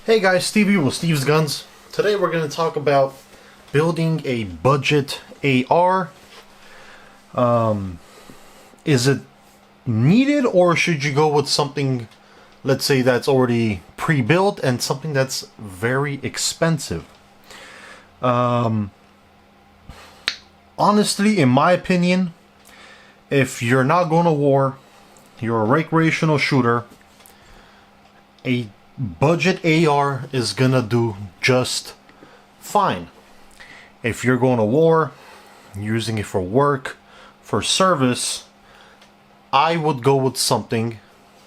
Hey guys, Stevie with Steve's Guns. Today we're going to talk about building a budget AR. Is it needed, or should you go with something, let's say, that's already pre-built and something that's very expensive? Honestly, in my opinion, if you're not going to war, you're a recreational shooter, a budget AR is gonna do just fine. If you're going to war, using it for work, for service, I would go with something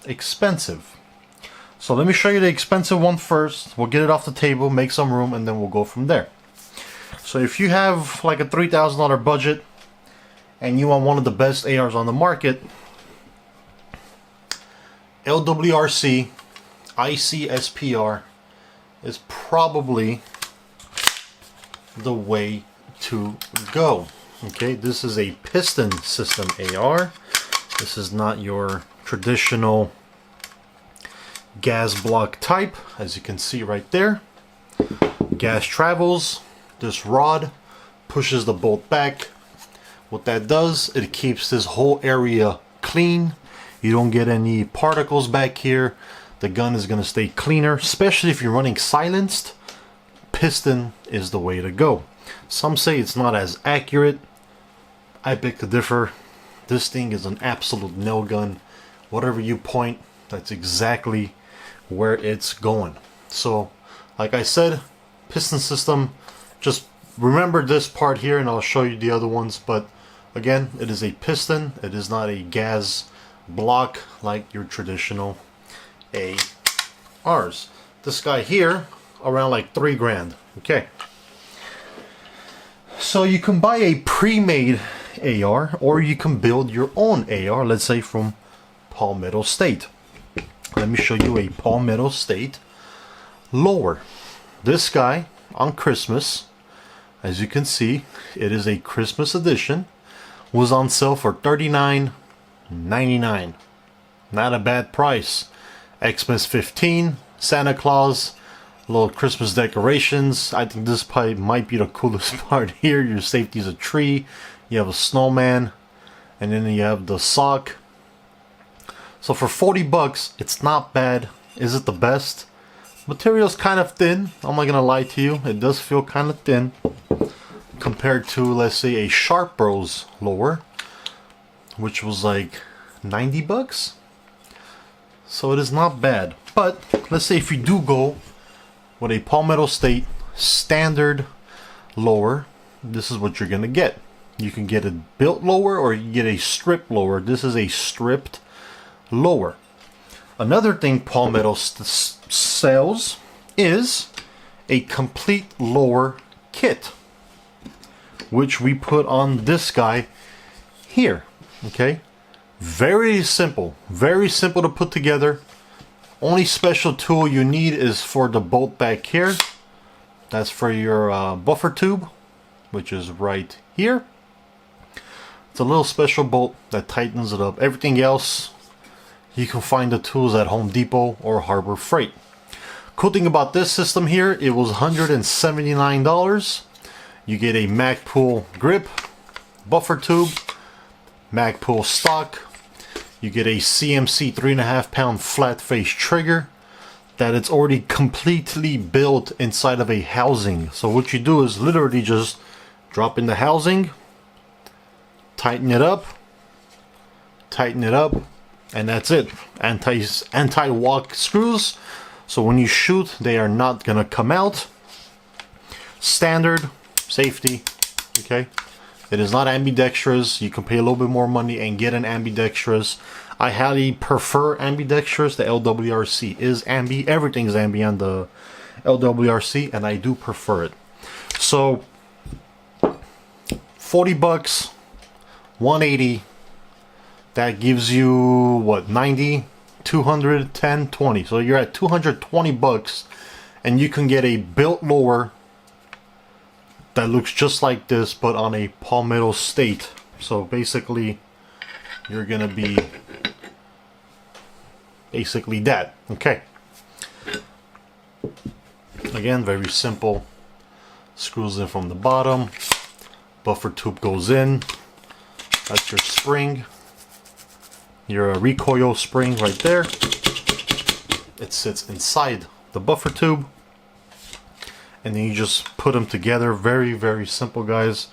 expensive. So let me show you the expensive one first. We'll get it off the table, make some room, and then we'll go from there. So if you have like a $3,000 budget and you want one of the best ARs on the market, LWRC ICSPR is probably the way to go. Okay, this is a piston system AR. This is not your traditional gas block type, as you can see right there. Gas travels. This rod pushes the bolt back. What that does, it keeps this whole area clean. You don't get any particles back here. The gun is going to stay cleaner, especially if you're running silenced. Piston is the way to go. Some say it's not as accurate. I beg to differ. This thing is an absolute nail gun. Whatever you point, that's exactly where it's going. So, like I said, piston system, just remember this part here and I'll show you the other ones. But again, it is a piston. It is not a gas block like your traditional ARs. This guy here, around like $3 grand. Okay. So you can buy a pre-made AR, or you can build your own AR, let's say from Palmetto State. Let me show you a Palmetto State lower. This guy on Christmas, as you can see, it is a Christmas edition, was on sale for $39.99. Not a bad price. Xmas 15, Santa Claus, little Christmas decorations. I think this probably might be the coolest part here. Your safety is a tree, you have a snowman, and then you have the sock. So for 40 bucks, it's not bad. Is it the best? Material's kind of thin. I'm not gonna lie to you. It does feel kind of thin compared to, let's say, a Sharp Bros lower, which was like 90 bucks. So it is not bad. But let's say if you do go with a Palmetto State standard lower, this is what you're gonna get. You can get a built lower, or you can get a strip lower. This is a stripped lower. Another thing Palmetto sells is a complete lower kit, which we put on this guy here. Okay, very simple to put together. Only special tool you need is for the bolt back here. That's for your buffer tube, which is right here. It's a little special bolt that tightens it up. Everything else, you can find the tools at Home Depot or Harbor Freight. Cool thing about this system here, it was $179. You get a Magpul grip, buffer tube, Magpul stock. You get a CMC 3.5 pound flat face trigger that it's already completely built inside of a housing. So what you do is literally just drop in the housing, tighten it up, and that's it. Anti-walk screws, so when you shoot, they are not gonna come out. Standard safety. Okay, it is not ambidextrous. You can pay a little bit more money and get an ambidextrous. I highly prefer ambidextrous. The LWRC is ambi. Everything's ambi on the LWRC, and I do prefer it. So 40 bucks, 180. That gives you what, 90, 200, 10, 20. So you're at 220 bucks, and you can get a built lower that looks just like this, but on a Palmetto State. So basically, you're gonna be basically that. Okay. Again, very simple. Screws in from the bottom. Buffer tube goes in. That's your spring. Your recoil spring right there. It sits inside the buffer tube. And then you just put them together. Very, very simple, guys.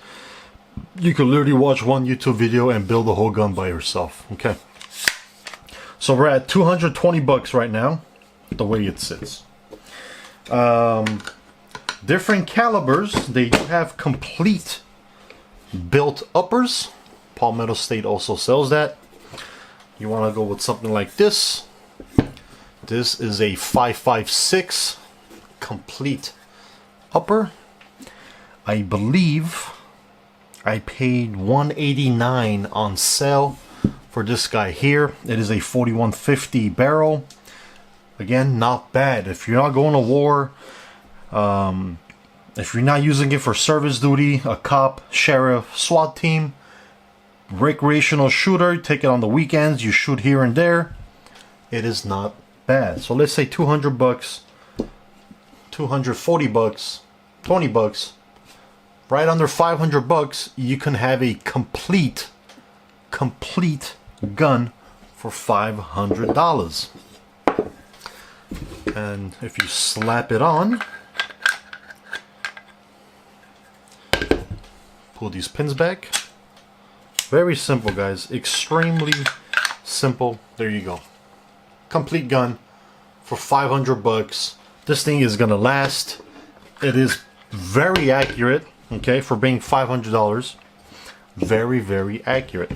You could literally watch one YouTube video and build a whole gun by yourself. Okay. So we're at 220 bucks right now, the way it sits. Different calibers. They do have complete built uppers. Palmetto State also sells that. You want to go with something like this. This is a 5.56 complete upper. I believe I paid $189 on sale for this guy here. It is a 4150 barrel. Again, not bad. If you're not going to war, if you're not using it for service duty, a cop, sheriff, SWAT team, recreational shooter, take it on the weekends, you shoot here and there, it is not bad. So let's say 200 bucks, 240 bucks, 20 bucks, right under 500 bucks, you can have a complete gun for $500. And if you slap it on, pull these pins back. Very simple, guys. Extremely simple. There you go. Complete gun for 500 bucks. This thing is gonna last. It is very accurate, okay, for being $500. Very, very accurate.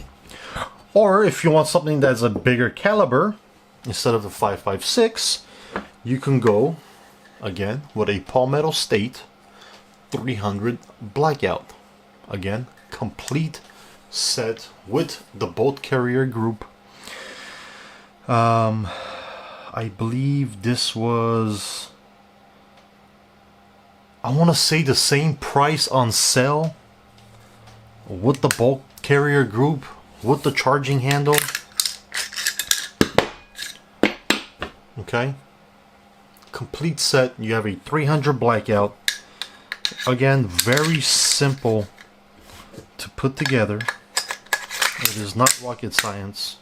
Or if you want something that's a bigger caliber, instead of the 5.56, you can go again with a Palmetto State 300 Blackout. Again, complete set with the bolt carrier group. I believe this was, I want to say, the same price on sale with the bolt carrier group, with the charging handle. Okay, complete set. You have a 300 Blackout. Again, very simple to put together. It is not rocket science.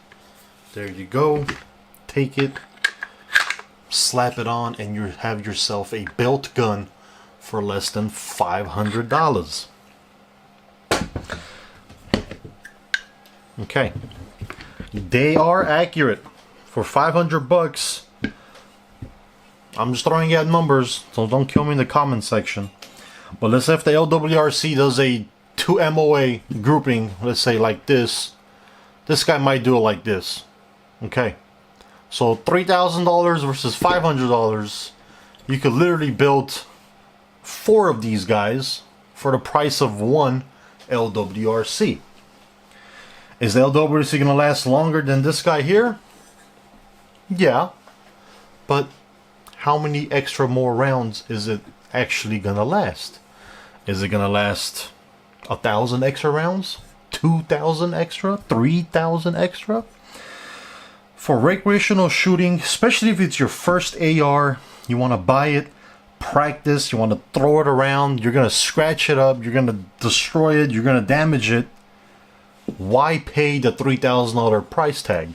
There you go. Take it, slap it on, and you have yourself a built gun for less than $500. Okay, they are accurate for 500 bucks. I'm just throwing out numbers, so don't kill me in the comment section. But let's say if the LWRC does a 2 MOA grouping, let's say like this guy might do it like this. Okay, so $3,000 versus $500, you could literally build 4 of these guys for the price of one LWRC. Is the LWRC gonna last longer than this guy here? Yeah, but how many extra more rounds is it actually gonna last? Is it gonna last 1,000 extra rounds? 2,000 extra? 3,000 extra? For recreational shooting, especially if it's your first AR, you want to buy it, practice, you want to throw it around, you're going to scratch it up, you're going to destroy it, you're going to damage it. Why pay the $3,000 price tag?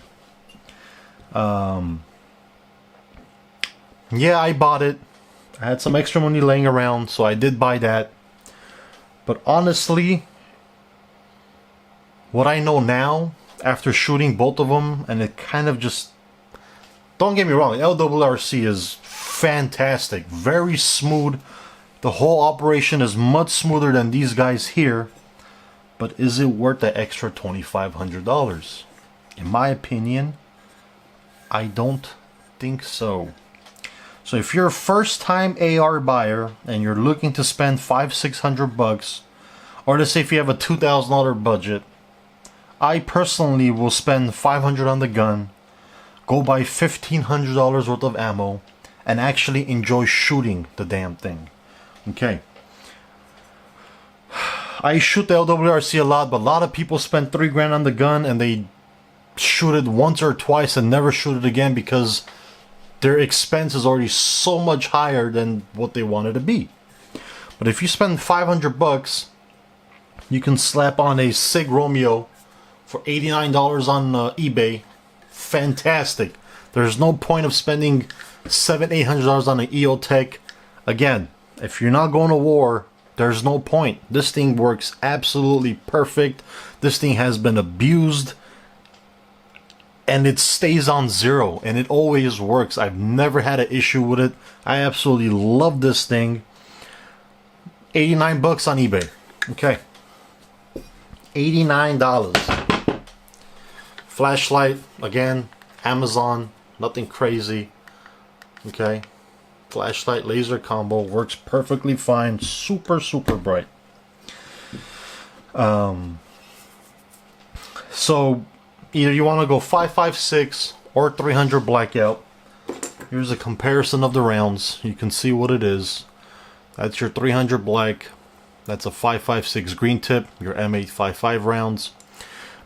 Yeah, I bought it. I had some extra money laying around, so I did buy that. But honestly, what I know now, after shooting both of them, and it kind of just, don't get me wrong, LWRC is fantastic, very smooth. The whole operation is much smoother than these guys here. But is it worth the extra $2,500? In my opinion, I don't think so. So if you're a first-time AR buyer and you're looking to spend $500-600 bucks, or let's say if you have a $2,000 budget, I personally will spend $500 on the gun, go buy $1,500 worth of ammo, and actually enjoy shooting the damn thing. Okay. I shoot the LWRC a lot, but a lot of people spend $3,000 on the gun and they shoot it once or twice and never shoot it again because their expense is already so much higher than what they wanted to be. But if you spend 500 bucks, you can slap on a Sig Romeo for $89 on eBay. Fantastic. There's no point of spending $700-800 on an EOTech. Again, if you're not going to war, there's no point. This thing works absolutely perfect. This thing has been abused, and it stays on zero, and it always works. I've never had an issue with it. I absolutely love this thing. 89 bucks on eBay. Okay. $89. Flashlight, again, Amazon, nothing crazy. Okay. Flashlight laser combo, works perfectly fine, super bright. So either you want to go 5.56 or 300 blackout. Here's a comparison of the rounds. You can see what it is. That's your 300 black. That's a 5.56 green tip, your M855 rounds.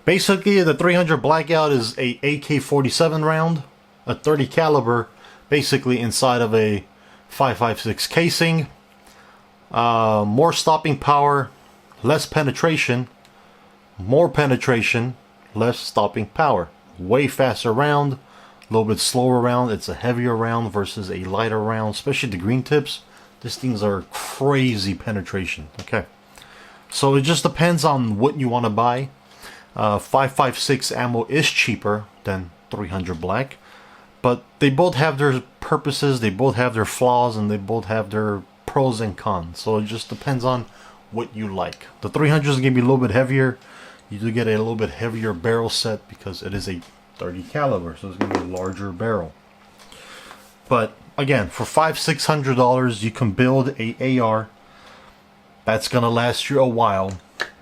Basically, the 300 blackout is a AK-47 round, a 30 caliber, basically inside of a 5.56 casing. More stopping power, less penetration, more penetration, less stopping power. Way faster round, a little bit slower round. It's a heavier round versus a lighter round, especially the green tips. These things are crazy penetration. Okay, so it just depends on what you want to buy. 5.56 ammo is cheaper than 300 black, but they both have their purposes, they both have their flaws, and they both have their pros and cons. So it just depends on what you like. The 300 is going to be a little bit heavier. You do get a little bit heavier barrel set because it is a 30 caliber, so it's going to be a larger barrel. But again, for $500-600, you can build a AR that's going to last you a while.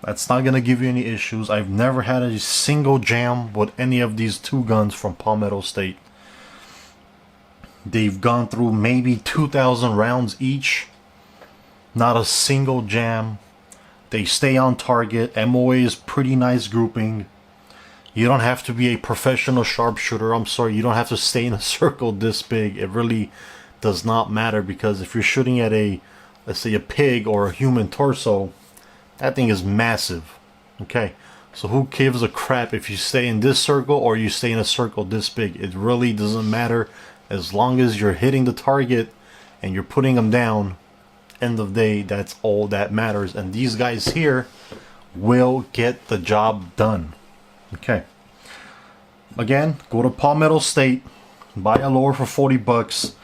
That's not going to give you any issues. I've never had a single jam with any of these two guns from Palmetto State. They've gone through maybe 2,000 rounds each. Not a single jam. They stay on target. MOA is pretty nice grouping. You don't have to be a professional sharpshooter. I'm sorry, you don't have to stay in a circle this big. It really does not matter, because if you're shooting at a, let's say, a pig or a human torso, that thing is massive. Okay, so who gives a crap if you stay in this circle or you stay in a circle this big? It really doesn't matter, as long as you're hitting the target and you're putting them down. End of the day, that's all that matters, and these guys here will get the job done. Okay, again, go to Palmetto State, buy a lower for 40 bucks.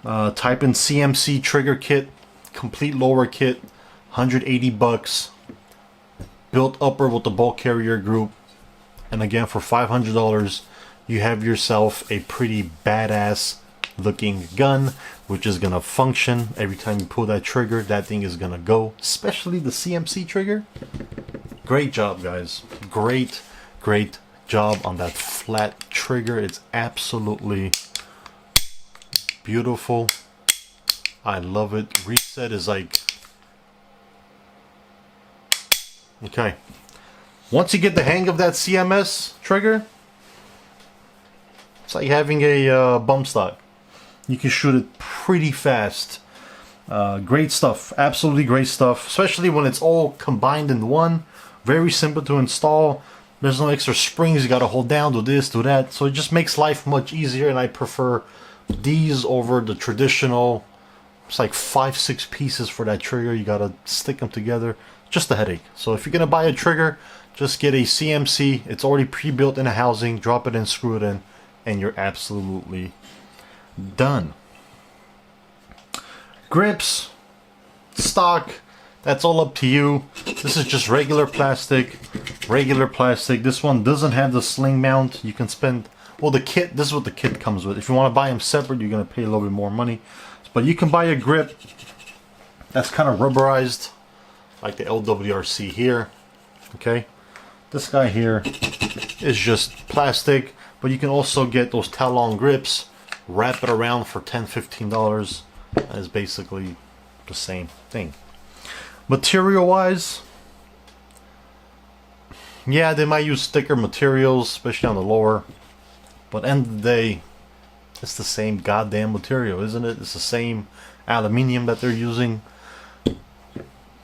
Type in CMC trigger kit, complete lower kit, 180 bucks. Built upper with the bolt carrier group, and again, for $500, you have yourself a pretty badass looking gun, which is gonna function every time you pull that trigger. That thing is gonna go, especially the CMC trigger. Great job, guys. Great job on that flat trigger. It's absolutely beautiful. I love it. Reset is like, okay, once you get the hang of that CMS trigger, it's like having a bump stock. You can shoot it pretty fast. Great stuff, absolutely great stuff, especially when it's all combined in one. Very simple to install. There's no extra springs you gotta hold down, do this, do that. So it just makes life much easier, and I prefer these over the traditional. It's like 5-6 pieces for that trigger. You gotta stick them together. Just a headache. So if you're gonna buy a trigger, just get a CMC. It's already pre-built in a housing. Drop it in, screw it in, and you're absolutely done. Grips, stock, that's all up to you. This is just regular plastic. This one doesn't have the sling mount. You can spend, well, the kit, this is what the kit comes with. If you want to buy them separate, you're going to pay a little bit more money. But you can buy a grip that's kind of rubberized, like the LWRC here. Okay, this guy here is just plastic, but you can also get those Talon grips, wrap it around for $10-15. That is basically the same thing. Material wise, yeah, they might use thicker materials, especially on the lower, but end of the day, It's the same goddamn material, isn't it? It's the same aluminium that they're using.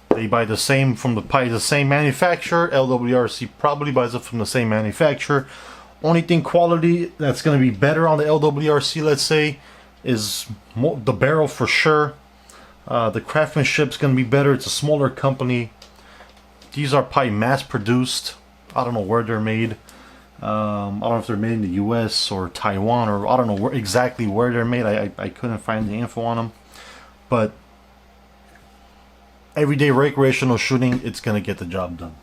They buy the same from the same manufacturer. LWRC probably buys it from the same manufacturer. Only thing quality that's going to be better on the LWRC, let's say, is the barrel for sure. The craftsmanship's going to be better. It's a smaller company. These are probably mass produced. I don't know where they're made. I don't know if they're made in the US or Taiwan, or I don't know exactly where they're made. I couldn't find the info on them. But everyday recreational shooting, it's going to get the job done.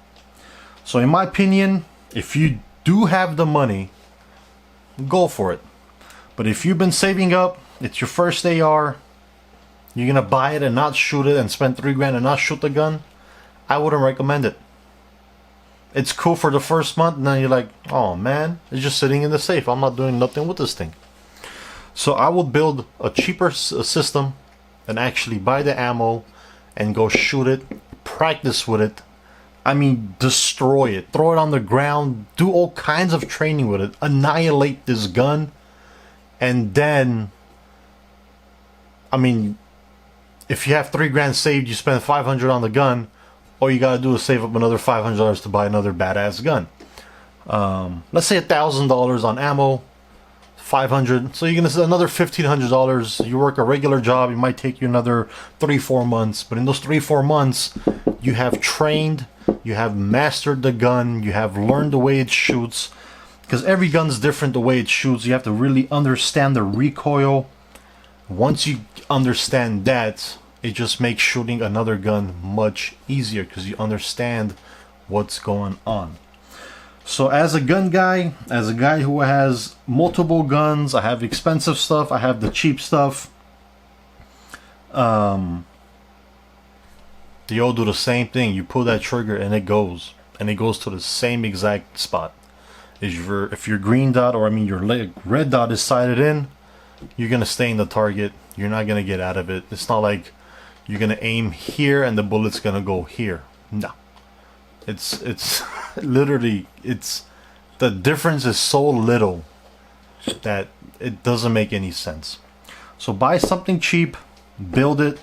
So in my opinion, if you do have the money, go for it. But if you've been saving up, it's your first AR, you're going to buy it and not shoot it and spend $3 grand and not shoot the gun, I wouldn't recommend it. It's cool for the first month, and then you're like, oh man, it's just sitting in the safe. I'm not doing nothing with this thing. So I would build a cheaper system and actually buy the ammo and go shoot it, practice with it. I mean, destroy it, throw it on the ground, do all kinds of training with it, annihilate this gun, and then, I mean, if you have $3 grand saved, you spend $500 on the gun. All you gotta do is save up another $500 to buy another badass gun. Let's say $1,000 on ammo, $500. So you're gonna another $1,500. You work a regular job. It might take you another 3-4 months. But in those 3-4 months, you have trained, you have mastered the gun, you have learned the way it shoots. Because every gun's different the way it shoots. You have to really understand the recoil. Once you understand that, it just makes shooting another gun much easier because you understand what's going on. So as a gun guy, as a guy who has multiple guns, I have expensive stuff, I have the cheap stuff. They all do the same thing. You pull that trigger and it goes. And it goes to the same exact spot. If your green dot, or I mean your red dot is sighted in, you're going to stay in the target. You're not going to get out of it. It's not like you're going to aim here and the bullet's going to go here. No. It's literally, the difference is so little that it doesn't make any sense. So buy something cheap, build it,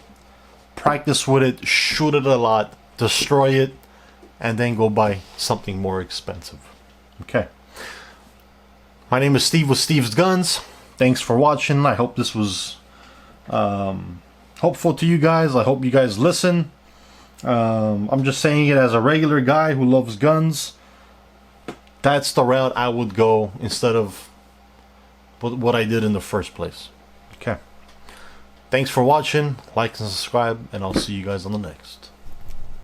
practice with it, shoot it a lot, destroy it, and then go buy something more expensive. Okay. My name is Steve with Steve's Guns. Thanks for watching. I hope this was helpful to you guys. I hope you guys listen. I'm just saying it as a regular guy who loves guns. That's the route I would go instead of what I did in the first place. Okay. Thanks for watching. Like and subscribe, and I'll see you guys on the next.